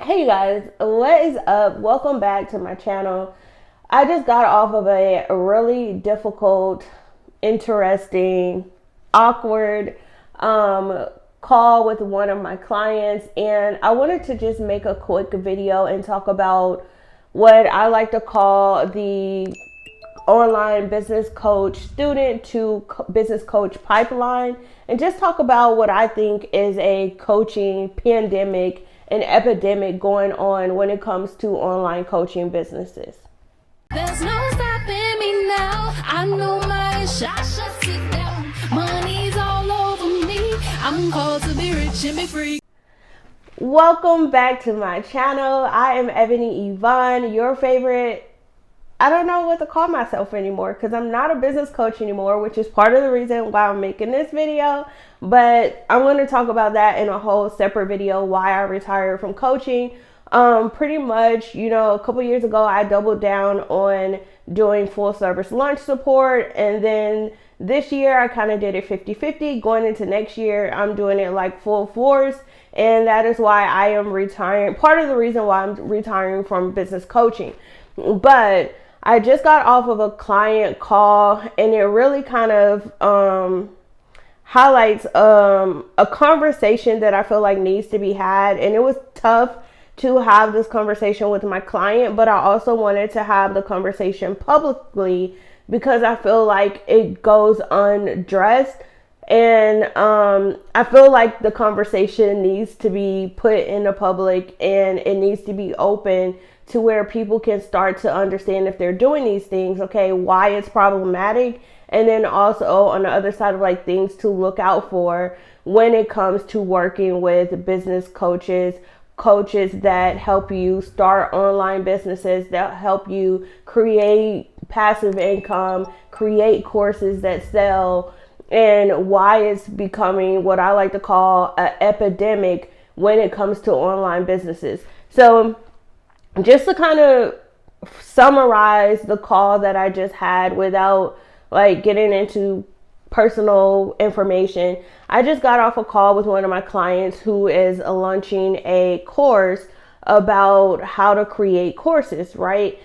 Hey you guys, what is up? Welcome back to my channel. I just got off of a really difficult, interesting, awkward call with one of my clients, and I wanted to just make a quick video and talk about what I like to call the online business coach student to business coach pipeline, and just talk about what I think is a coaching pandemic, an epidemic going on when it comes to online coaching businesses. There's no stopping me now. I know my 𝗗𝗨 sit down. Money's all over me. I'm called to be rich and be free. Welcome back to my channel. I am Ebony Evaughn, your favorite. I don't know what to call myself anymore because I'm not a business coach anymore, which is part of the reason why I'm making this video. But I'm going to talk about that in a whole separate video, why I retired from coaching. Pretty much, a couple years ago, I doubled down on doing full service lunch support. And then this year, I kind of did it 50-50. Going into next year, I'm doing it like full force. And that is why I am retiring. Part of the reason why I'm retiring from business coaching. But I just got off of a client call, and it really kind of highlights a conversation that I feel like needs to be had. And it was tough to have this conversation with my client, but I also wanted to have the conversation publicly because I feel like it goes unaddressed. And I feel like the conversation needs to be put in the public, and it needs to be open to where people can start to understand if they're doing these things, okay, why it's problematic. And then also on the other side of like things to look out for when it comes to working with business coaches that help you start online businesses, that help you create passive income, create courses that sell, and why it's becoming what I like to call an epidemic when it comes to online businesses. So just to kind of summarize the call that I just had without like getting into personal information, I just got off a call with one of my clients who is launching a course about how to create courses, right?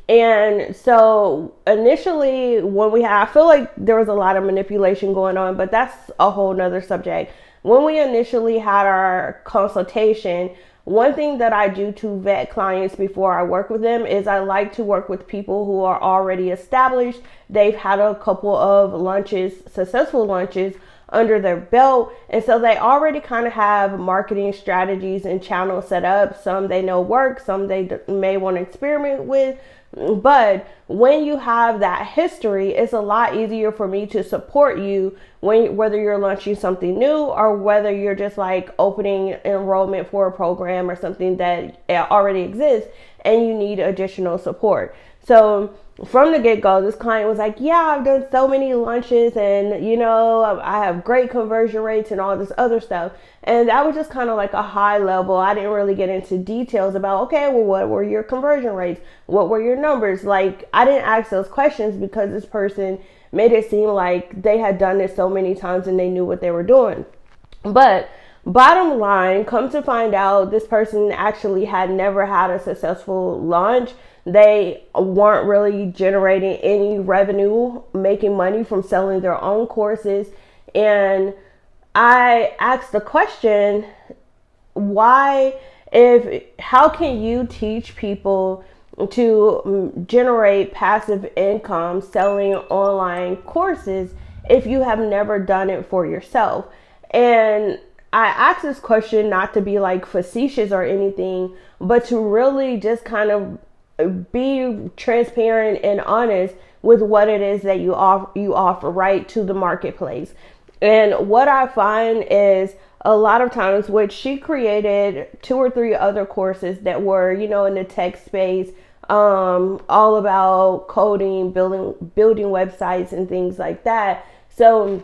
And so initially I feel like there was a lot of manipulation going on, but that's a whole nother subject. When we initially had our consultation, one thing that I do to vet clients before I work with them is I like to work with people who are already established. They've had a couple of successful launches under their belt. And so they already kind of have marketing strategies and channels set up. Some they know work, some they may want to experiment with. But when you have that history, it's a lot easier for me to support you whether you're launching something new or whether you're just like opening enrollment for a program or something that already exists and you need additional support. So from the get-go, this client was like, yeah, I've done so many launches and, I have great conversion rates and all this other stuff. And that was just kind of like a high level. I didn't really get into details about, okay, well, what were your conversion rates? What were your numbers? Like, I didn't ask those questions because this person made it seem like they had done this so many times and they knew what they were doing. But bottom line, come to find out, this person actually had never had a successful launch. They weren't really generating any revenue, making money from selling their own courses. And I asked the question, how can you teach people to generate passive income selling online courses if you have never done it for yourself? And I asked this question not to be like facetious or anything, but to really just kind of be transparent and honest with what it is that you offer right to the marketplace. And what I find is a lot of times, which she created 2 or 3 other courses that were, in the tech space, all about coding, building websites and things like that. So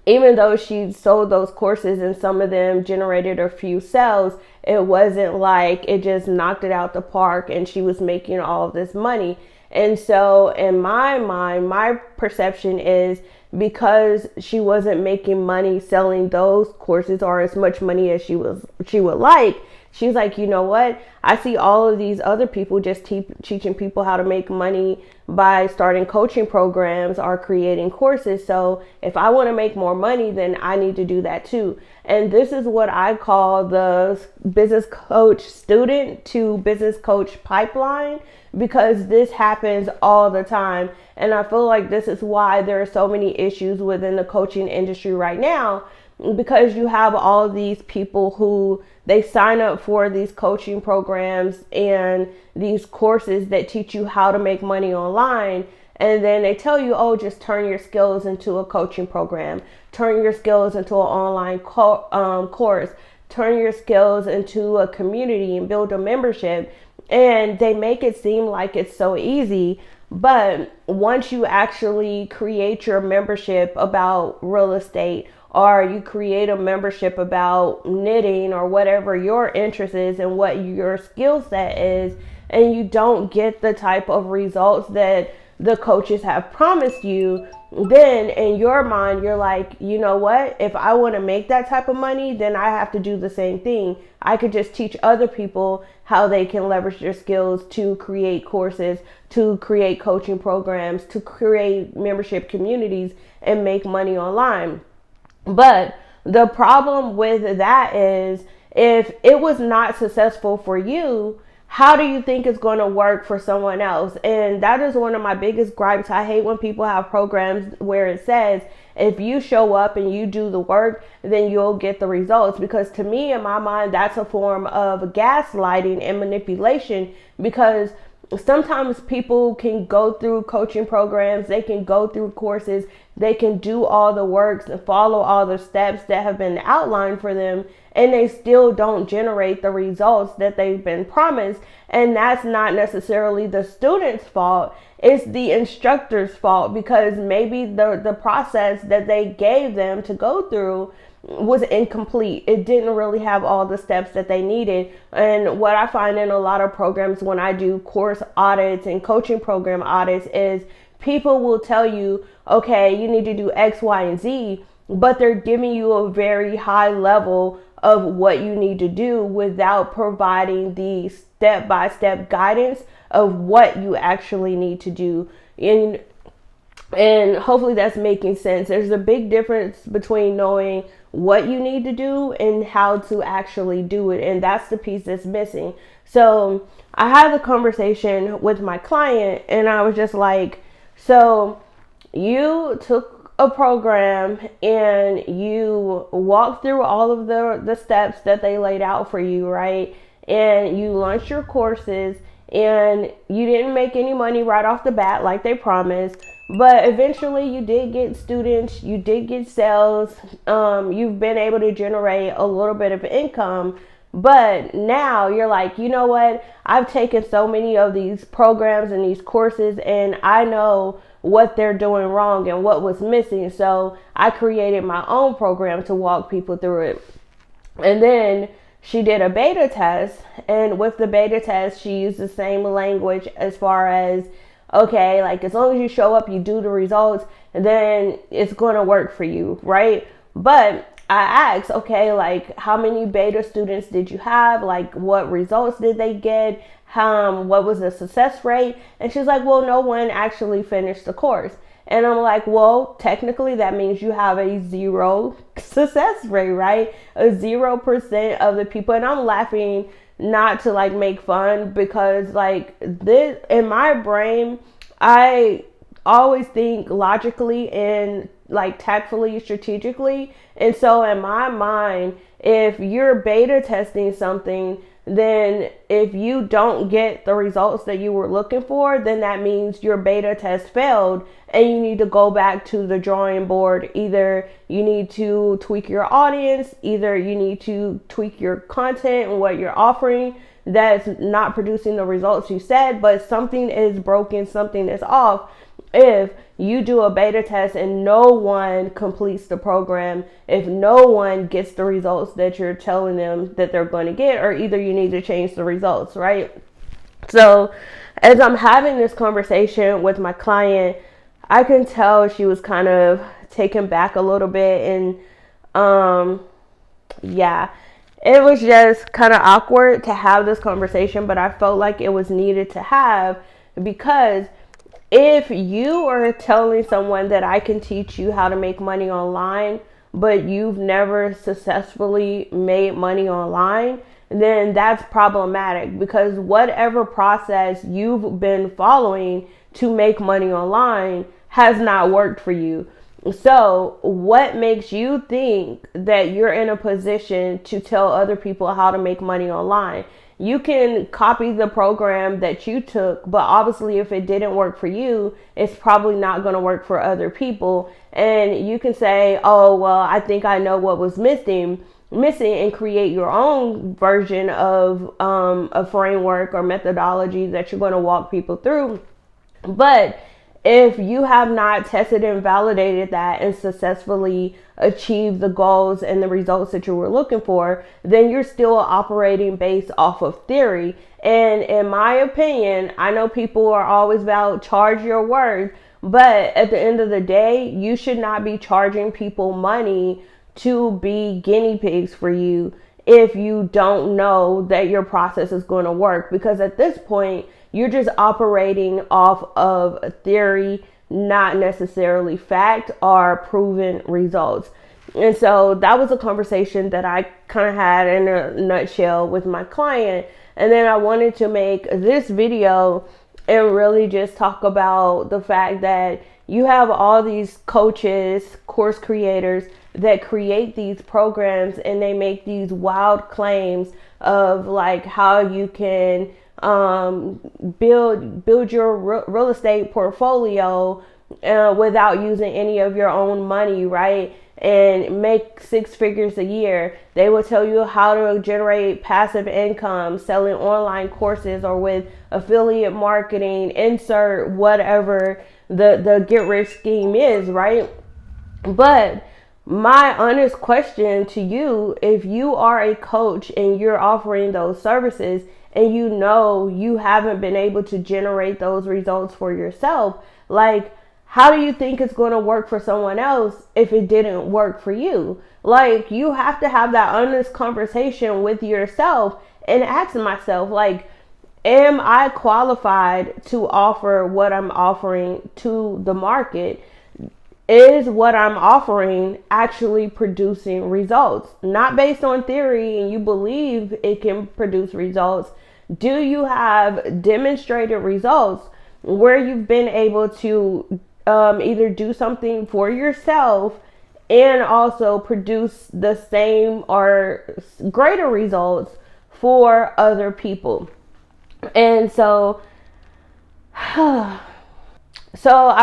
even though she sold those courses and some of them generated a few sales, it wasn't like it just knocked it out the park and she was making all of this money. And so in my mind, my perception is because she wasn't making money selling those courses or as much money as she would like, she's like, you know what? I see all of these other people just teaching people how to make money by starting coaching programs or creating courses. So if I want to make more money, then I need to do that too. And this is what I call the business coach student to business coach pipeline, because this happens all the time. And I feel like this is why there are so many issues within the coaching industry right now, because you have all of these people who they sign up for these coaching programs and these courses that teach you how to make money online. And then they tell you, oh, just turn your skills into a coaching program, turn your skills into an online course, turn your skills into a community and build a membership. And they make it seem like it's so easy. But once you actually create your membership about real estate, or you create a membership about knitting or whatever your interest is and what your skill set is, and you don't get the type of results that the coaches have promised you, then in your mind, you're like, you know what? If I want to make that type of money, then I have to do the same thing. I could just teach other people how they can leverage their skills to create courses, to create coaching programs, to create membership communities and make money online. But the problem with that is, if it was not successful for you, how do you think it's going to work for someone else? And that is one of my biggest gripes. I hate when people have programs where it says, if you show up and you do the work, then you'll get the results. Because to me, in my mind, that's a form of gaslighting and manipulation, because sometimes people can go through coaching programs, they can go through courses, they can do all the works and follow all the steps that have been outlined for them, and they still don't generate the results that they've been promised. And that's not necessarily the student's fault, it's the instructor's fault, because maybe the process that they gave them to go through was incomplete. It didn't really have all the steps that they needed. And what I find in a lot of programs when I do course audits and coaching program audits is people will tell you, okay, you need to do X, Y, and Z, but they're giving you a very high level of what you need to do without providing the step-by-step guidance of what you actually need to do. And hopefully that's making sense. There's a big difference between knowing what you need to do and how to actually do it. And that's the piece that's missing. So I had a conversation with my client and I was just like, so you took a program and you walked through all of the steps that they laid out for you, right? And you launched your courses and you didn't make any money right off the bat like they promised. But eventually you did get students, you did get sales, you've been able to generate a little bit of income. But now you're like, you know what? I've taken so many of these programs and these courses and I know what they're doing wrong and what was missing. So I created my own program to walk people through it. And then she did a beta test. And with the beta test, she used the same language as far as, okay, like as long as you show up, you do the results, then it's going to work for you, right? But I asked, okay, like how many beta students did you have? Like what results did they get? What was the success rate? And she's like, well, no one actually finished the course. And I'm like, well, technically that means you have a 0 success rate, right? A 0% of the people. And I'm laughing not to like make fun, because like this in my brain, I always think logically and like tactfully, strategically. And so in my mind, if you're beta testing something, then if you don't get the results that you were looking for, then that means your beta test failed and you need to go back to the drawing board. Either you need to tweak your audience, either you need to tweak your content and what you're offering that's not producing the results you said, but something is broken, something is off. If you do a beta test and no one completes the program, if no one gets the results that you're telling them that they're going to get, or either you need to change the results, right? So as I'm having this conversation with my client, I can tell she was kind of taken back a little bit. And it was just kind of awkward to have this conversation, but I felt like it was needed to have, because if you are telling someone that I can teach you how to make money online, but you've never successfully made money online, then that's problematic, because whatever process you've been following to make money online has not worked for you. So what makes you think that you're in a position to tell other people how to make money online? You can copy the program that you took, but obviously if it didn't work for you, it's probably not going to work for other people. And you can say, oh, well, I think I know what was missing, and create your own version of a framework or methodology that you're going to walk people through. But if you have not tested and validated that and successfully achieved the goals and the results that you were looking for, then you're still operating based off of theory. And in my opinion, I know people are always about charge your worth, but at the end of the day, you should not be charging people money to be guinea pigs for you if you don't know that your process is going to work. Because at this point, you're just operating off of theory, not necessarily fact or proven results. And so that was a conversation that I kind of had in a nutshell with my client. And then I wanted to make this video and really just talk about the fact that you have all these coaches, course creators that create these programs, and they make these wild claims of like how you can build your real estate portfolio without using any of your own money, right? And make 6 figures a year. They will tell you how to generate passive income selling online courses or with affiliate marketing, insert whatever the get rich scheme is, right? But my honest question to you, if you are a coach and you're offering those services and you know you haven't been able to generate those results for yourself, like, how do you think it's going to work for someone else if it didn't work for you? Like, you have to have that honest conversation with yourself and ask myself, like, am I qualified to offer what I'm offering to the market? Is what I'm offering actually producing results? Not based on theory and you believe it can produce results. Do you have demonstrated results where you've been able to either do something for yourself and also produce the same or greater results for other people? And so I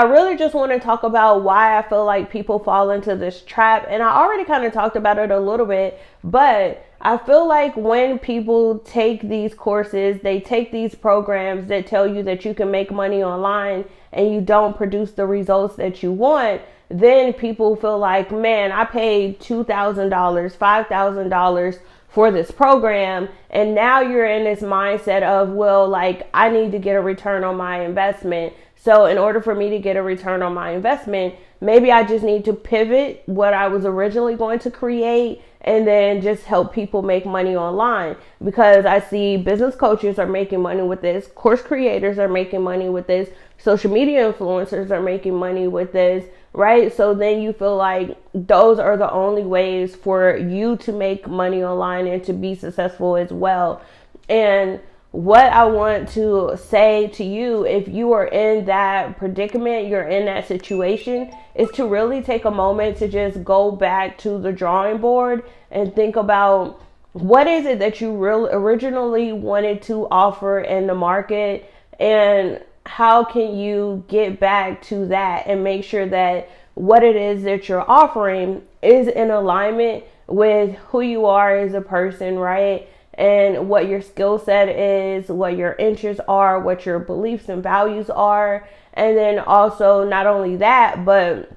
really just want to talk about why I feel like people fall into this trap. And I already kind of talked about it a little bit, but I feel like when people take these courses, they take these programs that tell you that you can make money online and you don't produce the results that you want, then people feel like, man, I paid $2,000, $5,000 for this program. And now you're in this mindset of, well, like, I need to get a return on my investment. So in order for me to get a return on my investment, maybe I just need to pivot what I was originally going to create and then just help people make money online. Because I see business coaches are making money with this, course creators are making money with this, social media influencers are making money with this, right? So then you feel like those are the only ways for you to make money online and to be successful as well. And what I want to say to you, if you are in that predicament, you're in that situation, is to really take a moment to just go back to the drawing board and think about what is it that you originally wanted to offer in the market, and how can you get back to that and make sure that what it is that you're offering is in alignment with who you are as a person, right? And what your skill set is, what your interests are, what your beliefs and values are. And then also not only that, but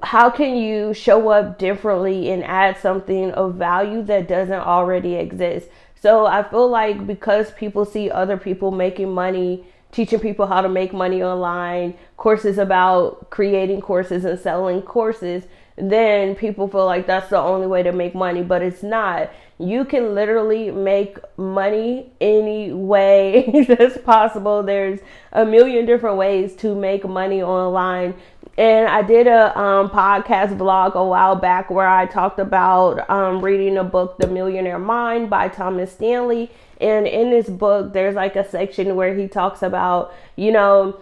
how can you show up differently and add something of value that doesn't already exist? So I feel like because people see other people making money, teaching people how to make money online, courses about creating courses and selling courses, then people feel like that's the only way to make money, but it's not. You can literally make money any way that's possible. There's a million different ways to make money online. And I did a podcast vlog a while back where I talked about reading a book, The Millionaire Mind by 𝗳𝗨𝗦𝗜𝗏𝗧. And in this book, there's like a section where he talks about, you know,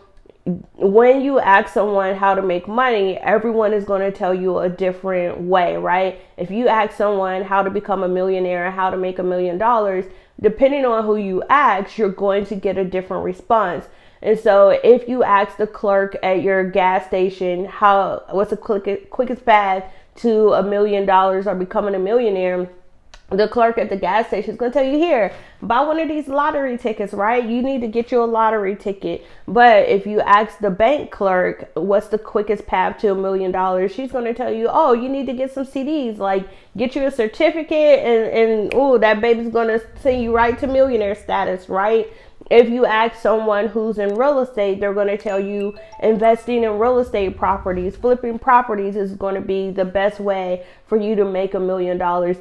when you ask someone how to make money, everyone is going to tell you a different way, right? If you ask someone how to become a millionaire, how to make $1 million, depending on who you ask, you're going to get a different response. And so if you ask the clerk at your gas station, what's the quickest path to $1 million or becoming a millionaire, the clerk at the gas station is going to tell you, here, buy one of these lottery tickets, right? You need to get you a lottery ticket. But if you ask the bank clerk, what's the quickest path to $1 million? She's going to tell you, oh, you need to get some CDs, like get you a certificate and oh, that baby's going to send you right to millionaire status, right? If you ask someone who's in real estate, they're going to tell you investing in real estate properties, flipping properties is going to be the best way for you to make $1 million.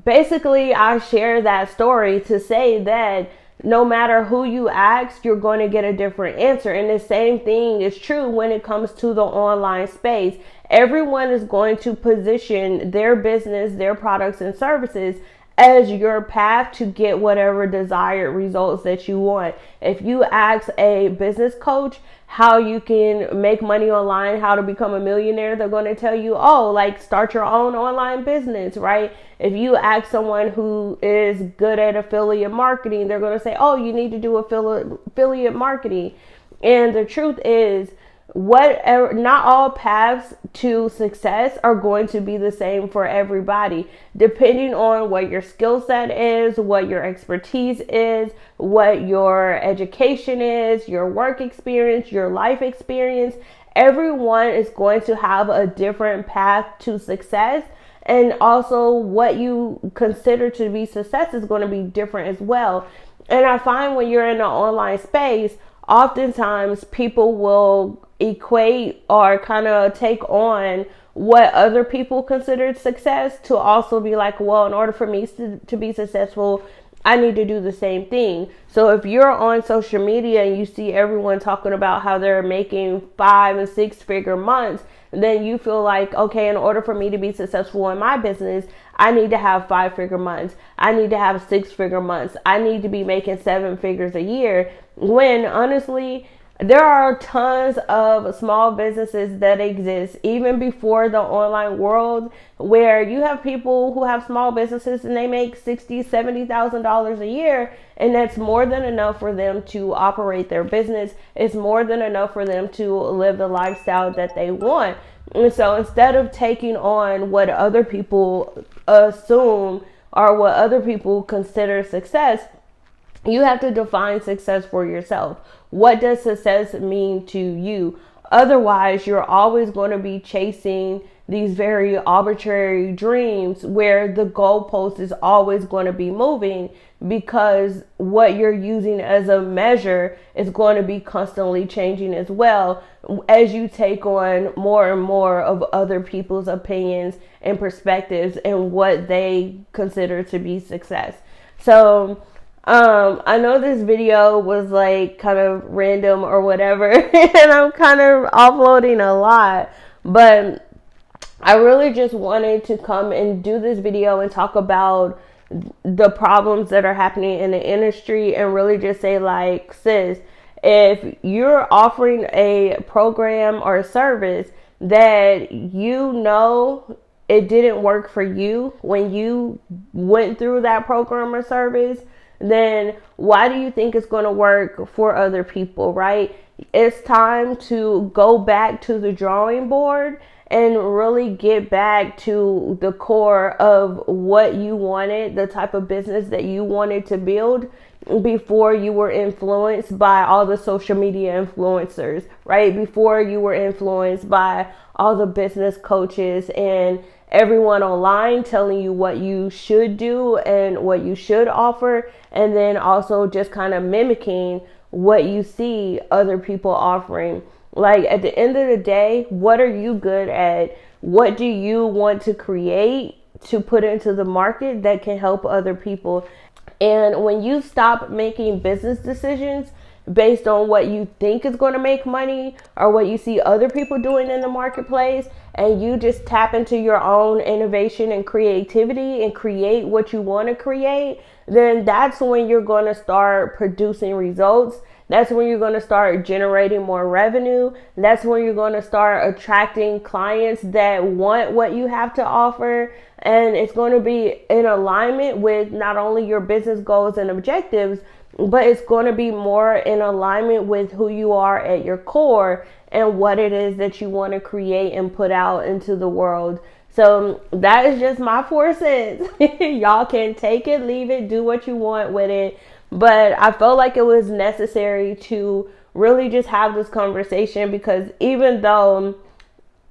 Basically, I share that story to say that no matter who you ask, you're going to get a different answer. And the same thing is true when it comes to the online space. Everyone is going to position their business, their products and services as your path to get whatever desired results that you want. If you ask a business coach how you can make money online, how to become a millionaire, they're going to tell you, oh, like start your own online business, right? If you ask someone who is good at affiliate marketing, they're going to say, oh, you need to do affiliate marketing. And the truth is, not all paths to success are going to be the same for everybody, depending on what your skill set is, what your expertise is, what your education is, your work experience, your life experience. Everyone is going to have a different path to success. And also what you consider to be success is going to be different as well. And I find when you're in the online space, oftentimes people will equate or kind of take on what other people considered success to also be like, well, in order for me to be successful, I need to do the same thing. So if you're on social media and you see everyone talking about how they're making 5 and 6 figure months, then you feel like, okay, in order for me to be successful in my business, I need to have 5 figure months. I need to have 6 figure months. I need to be making 7 figures a year. When honestly, there are tons of small businesses that exist even before the online world, where you have people who have small businesses and they make $60,000, $70,000 a year, and that's more than enough for them to operate their business. It's more than enough for them to live the lifestyle that they want. And so instead of taking on what other people assume or what other people consider success, you have to define success for yourself. What does success mean to you? Otherwise, you're always going to be chasing these very arbitrary dreams where the goalpost is always going to be moving, because what you're using as a measure is going to be constantly changing as well as you take on more and more of other people's opinions and perspectives and what they consider to be success. So I know this video was like kind of random or whatever, and I'm kind of offloading a lot, but I really just wanted to come and do this video and talk about the problems that are happening in the industry and really just say, like, sis, if you're offering a program or a service that you know it didn't work for you when you went through that program or service, then why do you think it's going to work for other people, right? It's time to go back to the drawing board and really get back to the core of what you wanted, the type of business that you wanted to build before you were influenced by all the social media influencers, right? Before you were influenced by all the business coaches and everyone online telling you what you should do and what you should offer, and then also just kind of mimicking what you see other people offering. Like, at the end of the day, what are you good at? what do you want to create to put into the market that can help other people. And when you stop making business decisions based on what you think is going to make money or what you see other people doing in the marketplace, and you just tap into your own innovation and creativity and create what you want to create, then that's when you're going to start producing results. That's when you're going to start generating more revenue. That's when you're going to start attracting clients that want what you have to offer. And it's going to be in alignment with not only your business goals and objectives, but it's going to be more in alignment with who you are at your core and what it is that you want to create and put out into the world. So that is just my 4 cents. Y'all can take it, leave it, do what you want with it. But I felt like it was necessary to really just have this conversation, because even though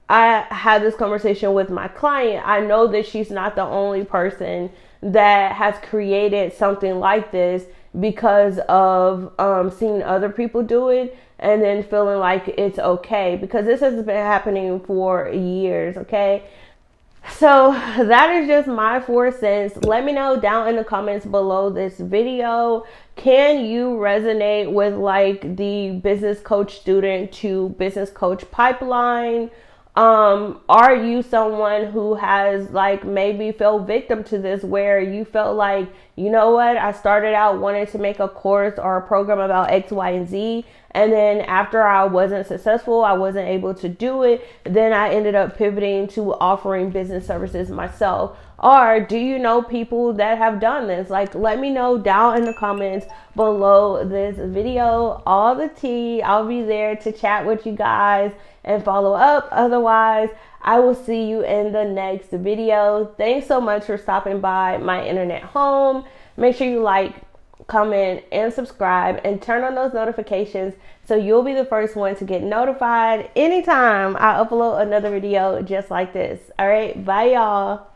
I had this conversation with my client, I know that she's not the only person that has created something like this because of seeing other people do it and then feeling like it's okay, because this has been happening for years. Okay. So that is just my 4 cents. Let me know down in the comments below this video. Can you resonate with like the business coach student to business coach pipeline? Are you someone who has like maybe fell victim to this, where you felt like, you know what, I started out wanting to make a course or a program about X, Y, and Z, and then after I wasn't successful, I wasn't able to do it, then I ended up pivoting to offering business services myself? Or do you know people that have done this? Like, let me know down in the comments below this video. All the tea. I'll be there to chat with you guys and follow up. Otherwise, I will see you in the next video. Thanks so much for stopping by my internet home. Make sure you like, comment, and subscribe, and turn on those notifications so you'll be the first one to get notified anytime I upload another video just like this. All right, bye y'all.